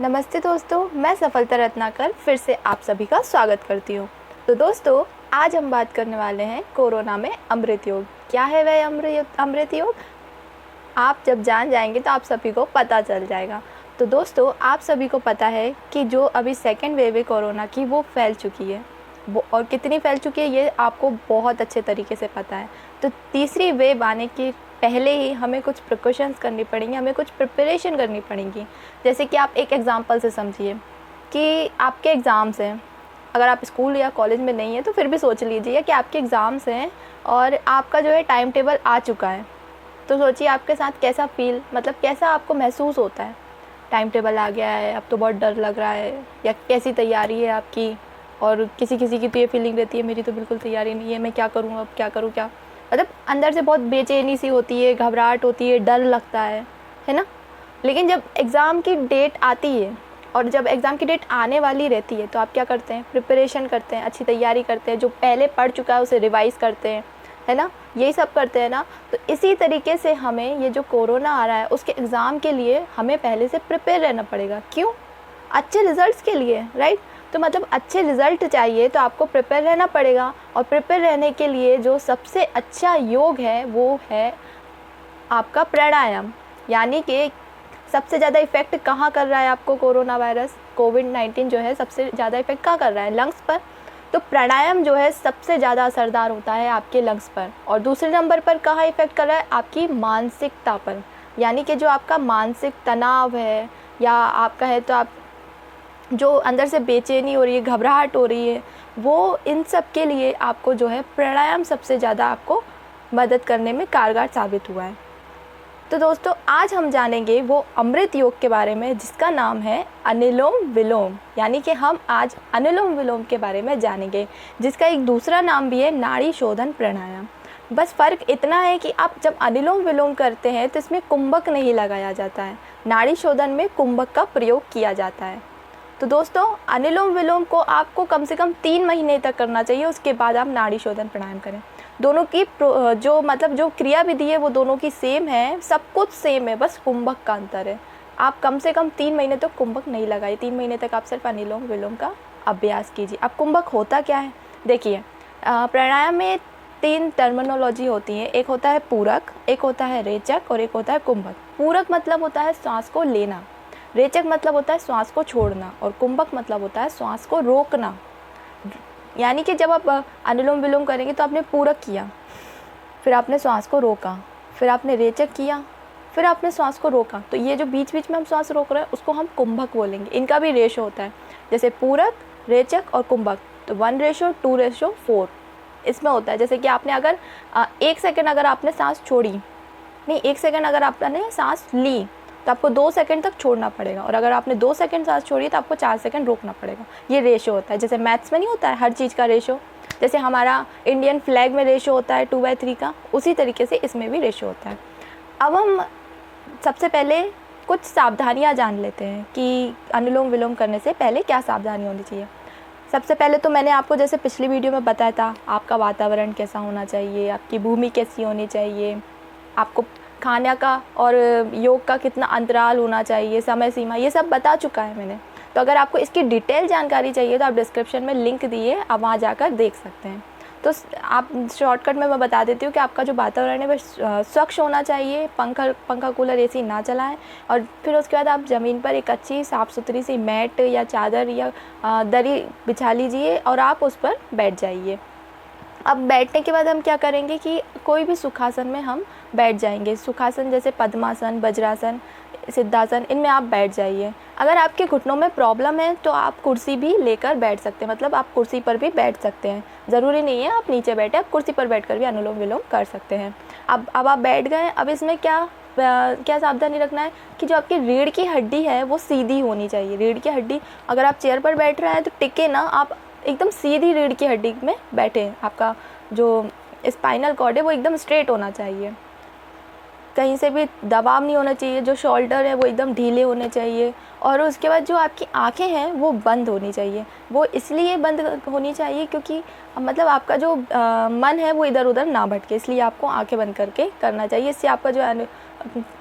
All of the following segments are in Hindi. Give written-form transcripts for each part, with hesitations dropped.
नमस्ते दोस्तों, मैं सफलता रत्नाकर फिर से आप सभी का स्वागत करती हूँ। तो दोस्तों, आज हम बात करने वाले हैं कोरोना में अमृत योग। क्या है वह अमृत योग? आप जब जान जाएंगे तो आप सभी को पता चल जाएगा। तो दोस्तों, आप सभी को पता है कि जो अभी सेकेंड वेव है कोरोना की, वो फैल चुकी है। वो और कितनी फैल चुकी है ये आपको बहुत अच्छे तरीके से पता है। तो तीसरी वेव आने के पहले ही हमें कुछ प्रिकॉशंस करनी पड़ेंगी, हमें कुछ प्रिपरेशन करनी पड़ेंगी। जैसे कि आप एक एग्ज़ाम्पल से समझिए कि आपके एग्ज़ाम्स हैं। अगर आप स्कूल या कॉलेज में नहीं हैं तो फिर भी सोच लीजिए कि आपके एग्ज़ाम्स हैं और आपका जो है टाइम टेबल आ चुका है। तो सोचिए आपके साथ कैसा कैसा आपको महसूस होता है। टाइम टेबल आ गया है, अब तो बहुत डर लग रहा है, या कैसी तैयारी है आपकी। और किसी किसी की तो ये फीलिंग रहती है, मेरी तो बिल्कुल तैयारी नहीं है, मैं क्या करूँ, अब क्या करूँ क्या। मतलब अंदर से बहुत बेचैनी सी होती है, घबराहट होती है, डर लगता है ना। लेकिन जब एग्ज़ाम की डेट आती है और जब एग्ज़ाम की डेट आने वाली रहती है तो आप क्या करते हैं? प्रिपरेशन करते हैं, अच्छी तैयारी करते हैं, जो पहले पढ़ चुका है उसे रिवाइज़ करते हैं, है ना। यही सब करते हैं ना। तो इसी तरीके से हमें ये जो कोरोना आ रहा है उसके एग्ज़ाम के लिए हमें पहले से प्रिपेयर रहना पड़ेगा। क्यों? अच्छे रिज़ल्ट्स के लिए, राइट। तो मतलब अच्छे रिज़ल्ट चाहिए तो आपको प्रिपेयर रहना पड़ेगा। और प्रिपेयर रहने के लिए जो सबसे अच्छा योग है वो है आपका प्राणायाम। यानी कि सबसे ज़्यादा इफ़ेक्ट कहाँ कर रहा है आपको कोरोना वायरस, कोविड-19 जो है सबसे ज़्यादा इफ़ेक्ट कहाँ कर रहा है? लंग्स पर। तो प्राणायाम जो है सबसे ज़्यादा असरदार होता है आपके लंग्स पर। और दूसरे नंबर पर कहाँ इफ़ेक्ट कर रहा है? आपकी मानसिकता पर। यानी कि जो आपका मानसिक तनाव है, या आप कहें तो आप जो अंदर से बेचैनी हो रही है, घबराहट हो रही है, वो इन सब के लिए आपको जो है प्राणायाम सबसे ज़्यादा आपको मदद करने में कारगर साबित हुआ है। तो दोस्तों, आज हम जानेंगे वो अमृत योग के बारे में जिसका नाम है अनुलोम विलोम। यानी कि हम आज अनुलोम विलोम के बारे में जानेंगे, जिसका एक दूसरा नाम भी है नाड़ी शोधन प्राणायाम। बस फ़र्क इतना है कि आप जब अनुलोम विलोम करते हैं तो इसमें कुंभक नहीं लगाया जाता है, नाड़ी शोधन में कुंभक का प्रयोग किया जाता है। तो दोस्तों, अनुलोम विलोम को आपको कम से कम 3 महीने तक करना चाहिए, उसके बाद आप नाड़ी शोधन प्राणायाम करें। दोनों की जो क्रिया विधि है वो दोनों की सेम है, सब कुछ सेम है, बस कुंभक का अंतर है। आप कम से कम 3 महीने तक कुंभक नहीं लगाइए, 3 महीने तक आप सिर्फ अनुलोम विलोम का अभ्यास कीजिए। अब कुंभक होता क्या है? देखिए, प्राणायाम में 3 टर्मिनोलॉजी होती है। एक होता है पूरक, एक होता है रेचक और एक होता है कुंभक। पूरक मतलब होता है श्वास को लेना, रेचक मतलब होता है श्वास को छोड़ना, और कुंभक मतलब होता है श्वास को रोकना। यानी कि जब आप अनुलोम विलोम करेंगे तो आपने पूरक किया, फिर आपने श्वास को रोका, फिर आपने रेचक किया, फिर आपने श्वास को रोका। तो ये जो बीच बीच में हम श्वास रोक रहे हैं उसको हम कुंभक बोलेंगे। इनका भी रेशो होता है, जैसे पूरक, रेचक और कुंभक, तो 1:2:4 इसमें होता है। जैसे कि आपने अगर 1 सेकेंड अगर आपने सांस छोड़ी, नहीं 1 सेकेंड अगर आपने सांस ली तो आपको 2 सेकंड तक छोड़ना पड़ेगा, और अगर आपने 2 सेकंड सांस छोड़ी तो आपको 4 सेकंड रोकना पड़ेगा। ये रेशो होता है। जैसे मैथ्स में नहीं होता है हर चीज़ का रेशो, जैसे हमारा इंडियन फ्लैग में रेशो होता है 2/3 का, उसी तरीके से इसमें भी रेशो होता है। अब हम सबसे पहले कुछ सावधानियाँ जान लेते हैं कि अनुलोम विलोम करने से पहले क्या सावधानी होनी चाहिए। सबसे पहले तो मैंने आपको जैसे पिछली वीडियो में बताया था, आपका वातावरण कैसा होना चाहिए, आपकी भूमि कैसी होनी चाहिए, आपको खाने का और योग का कितना अंतराल होना चाहिए, समय सीमा, ये सब बता चुका है मैंने। तो अगर आपको इसकी डिटेल जानकारी चाहिए तो आप डिस्क्रिप्शन में लिंक दिए, आप वहाँ जाकर देख सकते हैं। तो आप शॉर्टकट में मैं बता देती हूँ कि आपका जो वातावरण है वह स्वच्छ होना चाहिए, पंखा कूलर एसी ना चलाएं। और फिर उसके बाद आप ज़मीन पर एक अच्छी साफ़ सुथरी सी मैट या चादर या दरी बिछा लीजिए और आप उस पर बैठ जाइए। अब बैठने के बाद हम क्या करेंगे कि कोई भी सुखासन में हम बैठ जाएंगे। सुखासन जैसे पद्मासन, वज्रासन, सिद्धासन, इनमें आप बैठ जाइए। अगर आपके घुटनों में प्रॉब्लम है तो आप कुर्सी भी लेकर बैठ सकते हैं, मतलब आप कुर्सी पर भी बैठ सकते हैं। ज़रूरी नहीं है आप नीचे बैठे, आप कुर्सी पर बैठकर भी अनुलोम विलोम कर सकते हैं। अब आप बैठ गए। अब इसमें क्या सावधानी रखना है कि जो आपकी रीढ़ की हड्डी है वो सीधी होनी चाहिए। रीढ़ की हड्डी, अगर आप चेयर पर बैठ रहे हैं तो टिके ना, आप एकदम सीधी रीढ़ की हड्डी में बैठे। आपका जो स्पाइनल कॉर्ड है वो एकदम स्ट्रेट होना चाहिए, कहीं से भी दबाव नहीं होना चाहिए। जो शोल्डर है वो एकदम ढीले होने चाहिए। और उसके बाद जो आपकी आंखें हैं वो बंद होनी चाहिए। वो इसलिए बंद होनी चाहिए क्योंकि मतलब आपका जो मन है वो इधर उधर ना भटके, इसलिए आपको आंखें बंद करके करना चाहिए। इससे आपका जो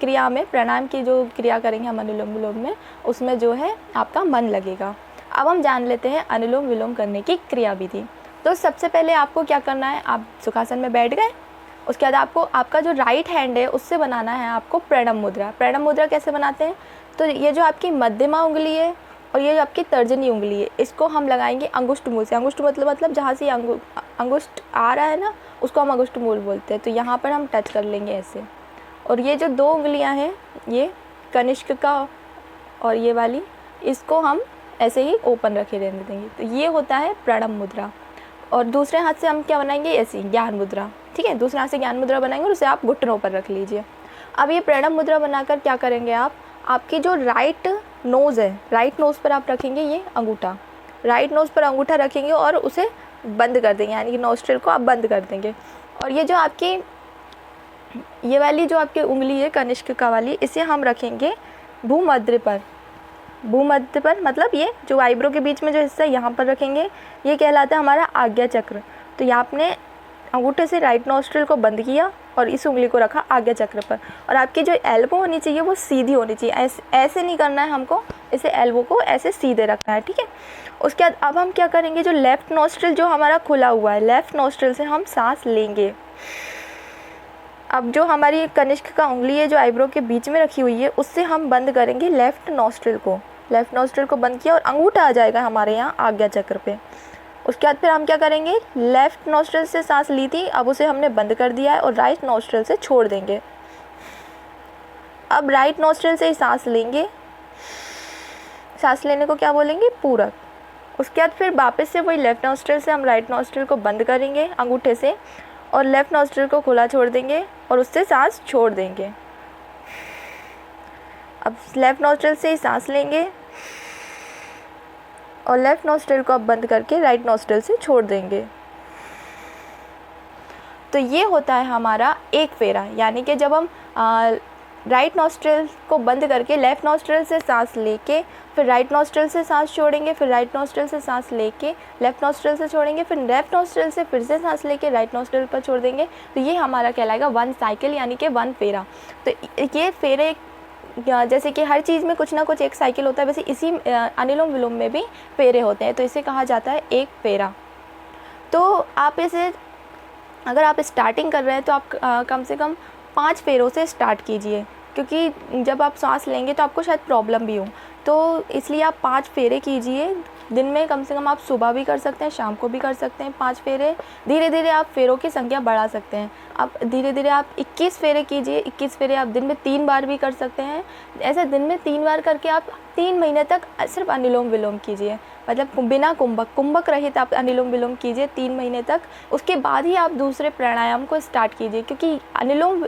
क्रिया में, प्राणायाम की जो क्रिया करेंगे हम अनुलोम विलोम में, उसमें जो है आपका मन लगेगा। अब हम जान लेते हैं अनुलोम विलोम करने की क्रिया विधि। तो सबसे पहले आपको क्या करना है, आप सुखासन में बैठ गए, उसके बाद आपको आपका जो राइट हैंड है उससे बनाना है आपको प्रणव मुद्रा। प्रणव मुद्रा कैसे बनाते हैं, तो ये जो आपकी मध्यमा उंगली है और ये जो आपकी तर्जनी उंगली है, इसको हम लगाएंगे अंगुष्ठ मूल से। अंगुष्ठ मतलब जहाँ से अंगुष्ठ आ रहा है ना, उसको हम अंगुष्ठ मूल बोलते हैं। तो यहाँ पर हम टच कर लेंगे ऐसे, और ये जो 2 उंगलियाँ हैं, ये कनिष्क का और ये वाली, इसको हम ऐसे ही ओपन रखे रहने देंगे। तो ये होता है प्रणव मुद्रा। और दूसरे हाथ से हम क्या बनाएंगे, ऐसी ज्ञान मुद्रा। ठीक है, दूसरे हाथ से ज्ञान मुद्रा बनाएंगे और उसे आप घुटनों पर रख लीजिए। अब ये प्रणव मुद्रा बनाकर क्या करेंगे आप, आपकी जो राइट नोज़ है, राइट नोज़ पर आप रखेंगे ये अंगूठा, राइट नोज़ पर अंगूठा रखेंगे और उसे बंद कर देंगे, यानी कि नोस्ट्रिल को आप बंद कर देंगे। और ये जो आपकी ये वाली जो आपकी उंगली है कनिष्क का वाली, इसे हम रखेंगे भूमध्य पर। भूमध्य पर मतलब ये जो आईब्रो के बीच में जो हिस्सा है यहाँ पर रखेंगे, ये कहलाता है हमारा आज्ञा चक्र। तो यहाँ आपने अंगूठे से राइट नोस्ट्रिल को बंद किया और इस उंगली को रखा आज्ञा चक्र पर, और आपकी जो एल्बो होनी चाहिए वो सीधी होनी चाहिए, ऐसे नहीं करना है हमको, इसे एल्बो को ऐसे सीधे रखना है। ठीक है, उसके बाद अब हम क्या करेंगे, जो लेफ़्ट नोस्ट्रिल जो हमारा खुला हुआ है, लेफ़्ट नोस्ट्रिल से हम सांस लेंगे। अब जो हमारी कनिष्क का उंगली है जो आईब्रो के बीच में रखी हुई है, उससे हम बंद करेंगे लेफ़्ट नोस्ट्रिल को। लेफ़्ट नोस्ट्रिल को बंद किया और अंगूठा आ जाएगा हमारे यहाँ आज्ञा चक्र पे। उसके बाद फिर हम क्या करेंगे, लेफ़्ट नोस्ट्रिल से सांस ली थी, अब उसे हमने बंद कर दिया है और राइट नोस्ट्रिल से छोड़ देंगे। अब राइट नोस्ट्रिल से ही सांस लेंगे, सांस लेने को क्या बोलेंगे, पूरक। उसके बाद फिर वापस से वही लेफ़्ट नोस्ट्रिल से हम राइट नोस्ट्रिल को बंद करेंगे अंगूठे से और लेफ़्ट नोस्ट्रिल को खुला छोड़ देंगे और उससे सांस छोड़ देंगे। अब लेफ़्ट नोस्ट्रिल से ही सांस लेंगे और लेफ़्ट नोस्ट्रिल को अब बंद करके राइट नोस्ट्रिल से छोड़ देंगे। तो ये होता है हमारा एक फेरा, यानी कि जब हम राइट नोस्ट्रिल को बंद करके लेफ़्ट नोस्ट्रिल से सांस लेके फिर राइट नोस्ट्रिल से सांस छोड़ेंगे, फिर राइट नोस्ट्रिल से सांस लेके लेफ़्ट नोस्ट्रिल से छोड़ेंगे, फिर लेफ़्ट नोस्ट्रिल से फिर से सांस लेके राइट नोस्ट्रिल पर छोड़ देंगे। तो ये हमारा कहलाएगा 1 साइकिल, यानी कि 1 फेरा। तो ये फेरे, जैसे कि हर चीज़ में कुछ ना कुछ एक साइकिल होता है, वैसे इसी अनुलोम विलोम में भी फेरे होते हैं, तो इसे कहा जाता है एक फेरा। तो आप इसे, अगर आप स्टार्टिंग कर रहे हैं तो आप कम से कम 5 फेरों से स्टार्ट कीजिए, क्योंकि जब आप सांस लेंगे तो आपको शायद प्रॉब्लम भी हो, तो इसलिए आप 5 फेरे कीजिए। दिन में कम से कम आप सुबह भी कर सकते हैं, शाम को भी कर सकते हैं 5 फेरे। धीरे धीरे आप फेरों की संख्या बढ़ा सकते हैं। आप धीरे धीरे आप 21 फेरे कीजिए। 21 फेरे आप दिन में 3 बार भी कर सकते हैं। ऐसे दिन में 3 बार करके आप 3 महीने तक सिर्फ अनुलोम विलोम कीजिए, मतलब बिना कुंभक रहित आप अनुलोम विलोम कीजिए 3 महीने तक। उसके बाद ही आप दूसरे प्राणायाम को स्टार्ट कीजिए, क्योंकि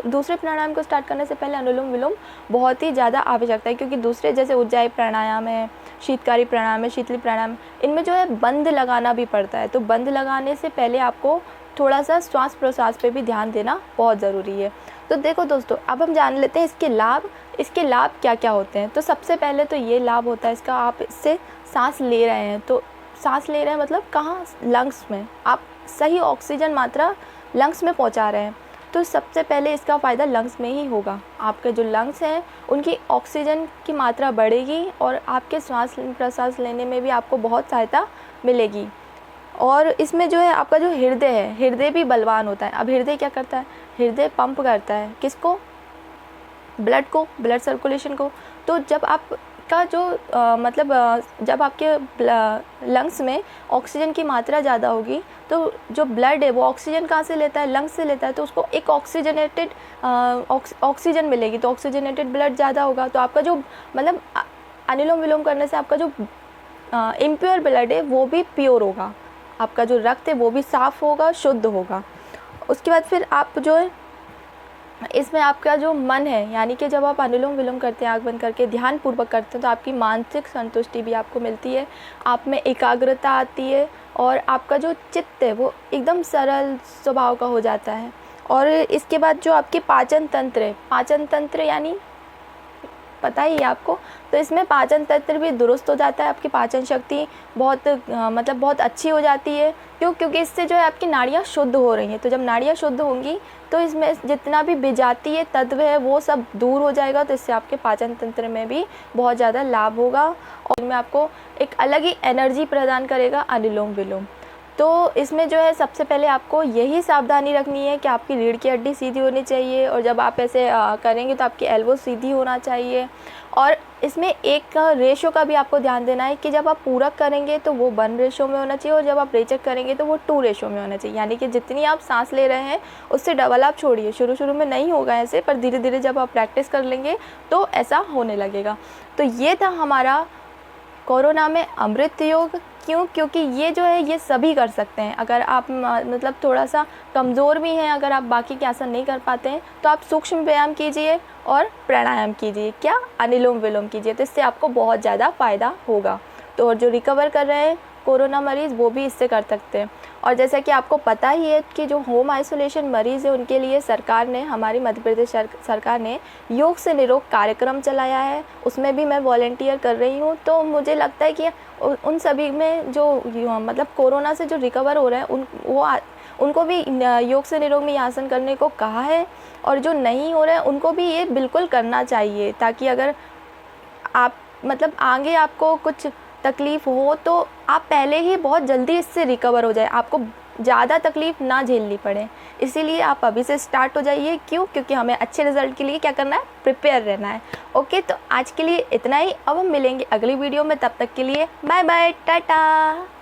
दूसरे प्राणायाम को स्टार्ट करने से पहले अनुलोम विलोम बहुत ही ज़्यादा आवश्यकता है, क्योंकि दूसरे जैसे उज्जाई प्राणायाम है, शीतकारी प्राणायाम है, शीतली प्राणायाम, इनमें जो है बंद लगाना भी पड़ता है। तो बंद लगाने से पहले आपको थोड़ा सा श्वास प्रश्वास पे भी ध्यान देना बहुत ज़रूरी है। तो देखो दोस्तों, अब हम जान लेते हैं इसके लाभ क्या क्या होते हैं। तो सबसे पहले तो ये लाभ होता है इसका, आप इससे सांस ले रहे हैं, तो सांस ले रहे हैं मतलब कहाँ, लंग्स में, आप सही ऑक्सीजन मात्रा लंग्स में पहुँचा रहे हैं। तो सबसे पहले इसका फ़ायदा लंग्स में ही होगा। आपके जो लंग्स हैं उनकी ऑक्सीजन की मात्रा बढ़ेगी और आपके श्वास प्रश्वास लेने में भी आपको बहुत सहायता मिलेगी। और इसमें जो है आपका जो हृदय है, हृदय भी बलवान होता है। अब हृदय क्या करता है, हृदय पंप करता है किसको, ब्लड को, ब्लड सर्कुलेशन को। तो जब आपका जो जब आपके लंग्स में ऑक्सीजन की मात्रा ज़्यादा होगी, तो जो ब्लड है वो ऑक्सीजन कहाँ से लेता है, लंग्स से लेता है, तो उसको एक ऑक्सीजनेटेड ऑक्सीजन मिलेगी, तो ऑक्सीजनेटेड ब्लड ज़्यादा होगा। तो आपका जो मतलब अनुलोम विलोम करने से आपका जो इम्प्योर ब्लड है वो भी प्योर होगा, आपका जो रक्त है वो भी साफ़ होगा, शुद्ध होगा। उसके बाद फिर आप जो है इसमें आपका जो मन है, यानी कि जब आप अनुलोम विलोम करते हैं आँख बंद करके ध्यान पूर्वक करते हैं, तो आपकी मानसिक संतुष्टि भी आपको मिलती है, आप में एकाग्रता आती है और आपका जो चित्त है वो एकदम सरल स्वभाव का हो जाता है। और इसके बाद जो आपके पाचन तंत्र है, पाचन तंत्र यानी पता ही है आपको। तो इसमें पाचन तंत्र भी दुरुस्त हो जाता है, आपकी पाचन शक्ति बहुत मतलब बहुत अच्छी हो जाती है। क्योंकि इससे जो है आपकी नाड़ियाँ शुद्ध हो रही हैं। तो जब नाड़ियाँ शुद्ध होंगी तो इसमें जितना भी विजातीय तत्व है वो सब दूर हो जाएगा। तो इससे आपके पाचन तंत्र में भी बहुत ज़्यादा लाभ होगा और इनमें आपको एक अलग ही एनर्जी प्रदान करेगा अनुलोम विलोम। तो इसमें जो है सबसे पहले आपको यही सावधानी रखनी है कि आपकी रीढ़ की हड्डी सीधी होनी चाहिए, और जब आप ऐसे करेंगे तो आपकी एल्बो सीधी होना चाहिए। और इसमें एक रेशो का भी आपको ध्यान देना है कि जब आप पूरक करेंगे तो वो 1 रेशो में होना चाहिए, और जब आप रेचक करेंगे तो वो 2 रेशो में होना चाहिए। यानी कि जितनी आप सांस ले रहे हैं उससे डबल आप छोड़िए। शुरू में नहीं होगा ऐसे, पर धीरे धीरे जब आप प्रैक्टिस कर लेंगे तो ऐसा होने लगेगा। तो ये था हमारा कोरोना में अमृत योग। क्योंकि ये जो है ये सभी कर सकते हैं। अगर आप मतलब थोड़ा सा कमज़ोर भी हैं, अगर आप बाकी के आसन नहीं कर पाते हैं तो आप सूक्ष्म व्यायाम कीजिए और प्राणायाम कीजिए, क्या अनुलोम विलोम कीजिए। तो इससे आपको बहुत ज़्यादा फ़ायदा होगा। तो और जो रिकवर कर रहे हैं कोरोना मरीज़ वो भी इससे कर सकते हैं। और जैसा कि आपको पता ही है कि जो होम आइसोलेशन मरीज़ है उनके लिए सरकार ने, हमारी मध्य प्रदेश सरकार ने योग से निरोग कार्यक्रम चलाया है। उसमें भी मैं वॉलंटियर कर रही हूँ। तो मुझे लगता है कि उन सभी में जो मतलब कोरोना से जो रिकवर हो रहे हैं उनको भी योग से निरोग में आसन करने को कहा है, और जो नहीं हो रहे हैं उनको भी ये बिल्कुल करना चाहिए, ताकि अगर आप मतलब आगे आपको कुछ तकलीफ़ हो तो आप पहले ही बहुत जल्दी इससे रिकवर हो जाए, आपको ज़्यादा तकलीफ़ ना झेलनी पड़े। इसीलिए आप अभी से स्टार्ट हो जाइए। क्योंकि हमें अच्छे रिज़ल्ट के लिए क्या करना है, प्रिपेयर रहना है। ओके, तो आज के लिए इतना ही। अब हम मिलेंगे अगली वीडियो में, तब तक के लिए बाय बाय, टाटा।